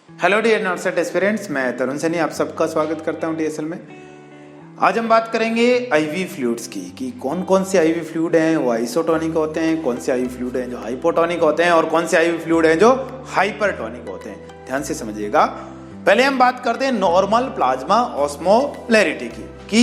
Hello dear नॉर्सेट aspirants, मैं तरुण सैनी आप सबका स्वागत करता हूं टीएसएल में। आज हम बात करेंगे आईवी फ्लूइड्स की कि कौन कौन से आईवी फ्लूइड हैं वो आइसोटोनिक होते हैं, कौन से आईवी फ्लूइड हैं जो हाइपोटोनिक होते हैं और कौन से आईवी फ्लूइड हैं जो हाइपरटोनिक होते हैं। ध्यान से समझिएगा। पहले हम बात करते हैं नॉर्मल प्लाज्मा ऑस्मोलैरिटी की कि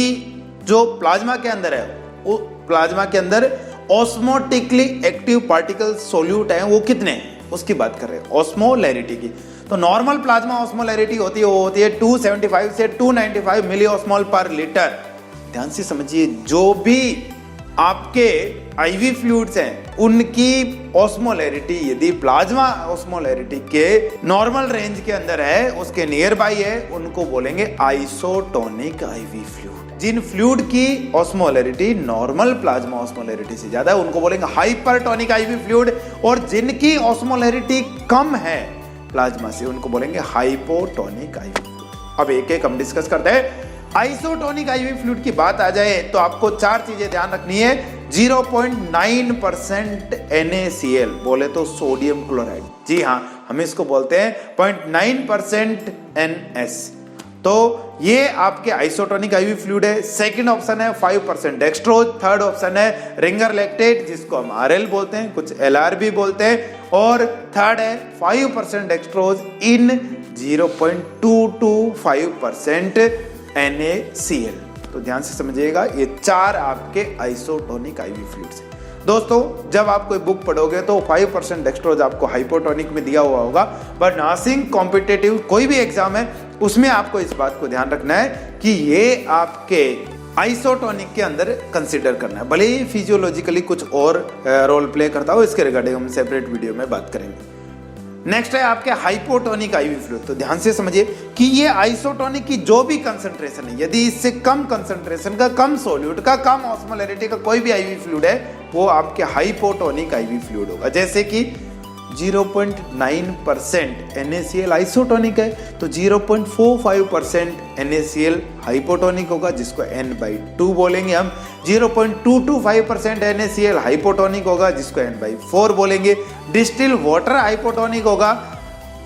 जो प्लाज्मा के अंदर है वो प्लाज्मा के अंदर ऑस्मोटिकली एक्टिव पार्टिकल सोल्यूट हैं वो कितने हैं, उसकी बात कर रहे हैं ऑस्मोलैरिटी की। तो नॉर्मल प्लाज्मा ऑस्मोलैरिटी होती है वो होती है 275 से 295 मिली ऑस्मोल पर लीटर। ध्यान से समझिए, जो भी आपके आईवी फ्लूइड्स हैं उनकी ऑस्मोलैरिटी यदि प्लाज्मा ऑस्मोलैरिटी के नॉर्मल रेंज के अंदर है, उसके नियर बाई है, उनको बोलेंगे आइसोटोनिक आईवी फ्लूइड। जिन फ्लूइड की ऑस्मोलैरिटी नॉर्मल प्लाज्मा ऑस्मोलैरिटी से ज्यादा है उनको बोलेंगे हाइपरटोनिक आईवी फ्लूइड, और जिनकी ऑस्मोलैरिटी कम है प्लाज्मा से उनको बोलेंगे हाइपोटोनिक आईवी फ्लूइड। अब एक एक हम डिस्कस करते हैं। आइसोटोनिक आईवी फ्लूइड की बात आ जाए तो आपको चार चीजें ध्यान रखनी है। 0.9% NaCl, बोले तो सोडियम क्लोराइड, जी हाँ हम इसको बोलते हैं 0.9% NS। तो ये आपके आइसोटोनिक आईवी फ्लूइड है। सेकंड ऑप्शन है 5% डेक्सट्रोज, थर्ड ऑप्शन है रिंगर लैक्टेट जिसको हम RL बोलते हैं, कुछ LR भी बोलते हैं, और थर्ड है 5% डेक्सट्रोज इन 0.225% NaCl। तो ध्यान से समझिएगा, ये चार आपके आइसोटोनिक आईवी फ्लूइड्स हैं। दोस्तों जब आप कोई बुक पढ़ोगे तो 5% डेक्सट्रोज आपको हाइपोटोनिक में दिया हुआ होगा, बट नर्सिंग कॉम्पिटिटिव कोई भी एग्जाम है उसमें आपको इस बात को ध्यान रखना है कि ये आपके आइसोटोनिक के अंदर कंसीडर करना है, भले ही फिजियोलॉजिकली कुछ और रोल प्ले करता हो। इसके रिगार्डिंग हम सेपरेट वीडियो में बात करेंगे। नेक्स्ट है आपके हाइपोटोनिक आईवी फ्लूइड। तो ध्यान से समझिए कि ये आइसोटोनिक की जो भी कंसंट्रेशन है, यदि इससे कम कंसंट्रेशन का, कम सोल्यूट का, कम ऑस्मोलैरिटी का कोई भी आईवी फ्लूइड है वो आपके हाइपोटोनिक आईवी फ्लूइड होगा। जैसे कि 0.9% NaCl आइसोटोनिक है तो 0.45% NaCl हाइपोटोनिक होगा जिसको N/2 बोलेंगे हम। 0.225% NaCl हाइपोटोनिक होगा जिसको N/4 बोलेंगे। डिस्टिल वाटर हाइपोटोनिक होगा,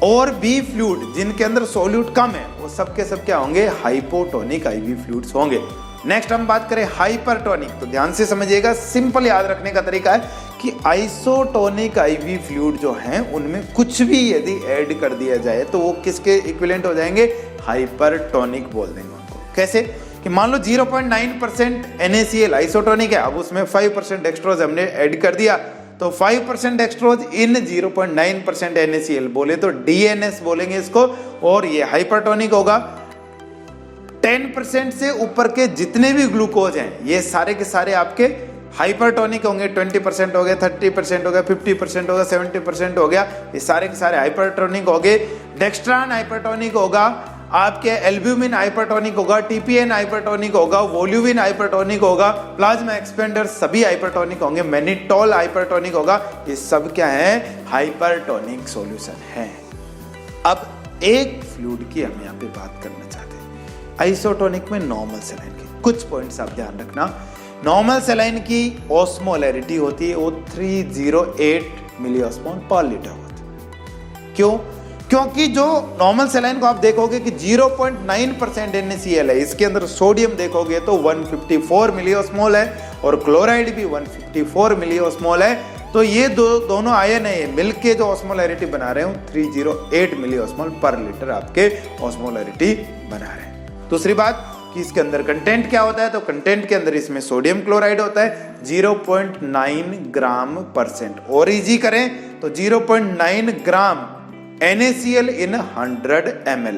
और बी फ्लूइड जिनके अंदर सोल्यूट कम है वो सब के सब क्या होंगे, हाइपोटोनिक आईवी फ्लूइड्स होंगे। नेक्स्ट हम बात करें हाइपरटोनिक। तो ध्यान से समझिएगा, सिंपल याद रखने का तरीका है कि आइसोटोनिक आईवी फ्लूइड जो हैं उनमें कुछ भी यदि ऐड कर दिया जाए तो वो किसके इक्विवेलेंट हो जाएंगे, हाइपरटोनिक बोल देंगे उनको। कैसे कि मान लो 0.9% NaCl आइसोटोनिक है, अब उसमें 5% डेक्सट्रोज हमने ऐड कर दिया तो 5% डेक्सट्रोज इन 0.9% NaCl, बोले तो DNS बोलेंगे इसको, और ये हाइपरटोनिक होगा। 10% से ऊपर के जितने भी ग्लूकोज हैं ये सारे के सारे आपके हाइपरटोनिक होंगे। 20% हो गया, 30% हो गया, 50% हो गया, 70% हो गया, ये सारे के सारे हाइपरटोनिक हो गए। डेक्स्ट्रान हाइपरटोनिक होगा, आपके एल्ब्यूमिन हाइपरटोनिक होगा, TPN हाइपरटोनिक होगा, वोल्यूविन हाइपरटोनिक होगा, प्लाज्मा एक्सपेंडर सभी हाइपरटोनिक होंगे, मैनिटोल हाइपरटोनिक होगा। ये सब क्या है, हाइपरटोनिक सॉल्यूशन है। अब एक फ्लूइड की हम यहाँ पे बात करना चाहते हैं आइसोटोनिक में, नॉर्मल सेलाइन की। कुछ पॉइंट्स आप ध्यान रखना। नॉर्मल सेलाइन की ऑस्मोलैरिटी होती है वो 308 मिली ऑस्मोल पर लीटर होती है। क्यों? क्योंकि जो नॉर्मल सेलाइन को आप देखोगे कि 0.9% NaCl है, इसके अंदर सोडियम देखोगे तो 154 मिली ऑस्मोल है और क्लोराइड भी 154 मिली ऑस्मोल है। तो ये दोनों आयन है मिलके जो ऑस्मोलैरिटी बना रहे हैं 308 मिली ऑस्मोल पर लीटर आपके ऑस्मोलैरिटी बना रहे हैं। दूसरी बात कि इसके अंदर कंटेंट क्या होता है, तो कंटेंट के अंदर इसमें सोडियम क्लोराइड होता है 0.9 ग्राम %, और इजी करें तो 0.9 ग्राम NaCl इन 100 ml।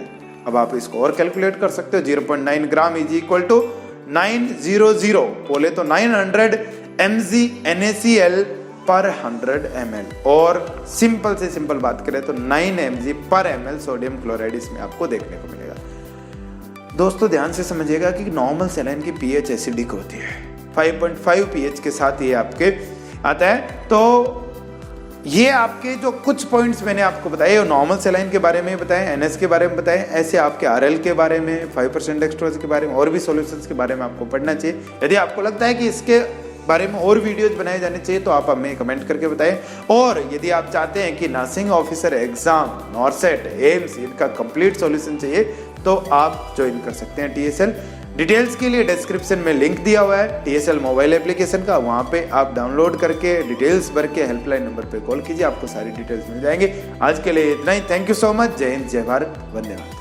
अब आप इसको और कैलकुलेट कर सकते हो, 0.9 ग्राम इज इक्वल टू 900, बोले तो 900 mg NaCl पर 100 ml, और सिंपल से सिंपल बात करें तो 9 mg पर ml सोडियम क्लोराइड इसमें आपको देखने को मिलेगा। दोस्तों ध्यान से समझिएगा कि नॉर्मल सेलाइन की pH एसिडिक होती है, 5.5 pH के साथ ये आपके आता है। तो ये आपके जो कुछ पॉइंट्स मैंने आपको बताए नॉर्मल सेलाइन के बारे में बताए, NS के बारे में बताए, ऐसे आपके RL के बारे में, 5% डेक्सट्रोज के बारे में और भी सॉल्यूशंस के बारे में आपको पढ़ना चाहिए। यदि आपको लगता है कि इसके बारे में और वीडियोज बनाए जाने चाहिए तो आप हमें कमेंट करके बताएं। और यदि आप चाहते हैं कि nursing officer exam, NORCET, AIIMS इनका कंप्लीट सॉल्यूशन चाहिए तो आप ज्वाइन कर सकते हैं TSL। डिटेल्स के लिए डिस्क्रिप्शन में लिंक दिया हुआ है TSL मोबाइल एप्लीकेशन का, वहाँ पे आप डाउनलोड करके डिटेल्स भर के हेल्पलाइन नंबर पे कॉल कीजिए, आपको सारी डिटेल्स मिल जाएंगे। आज के लिए इतना ही। Thank you so much. जय हिंद, जय भारत, वंदे मातरम।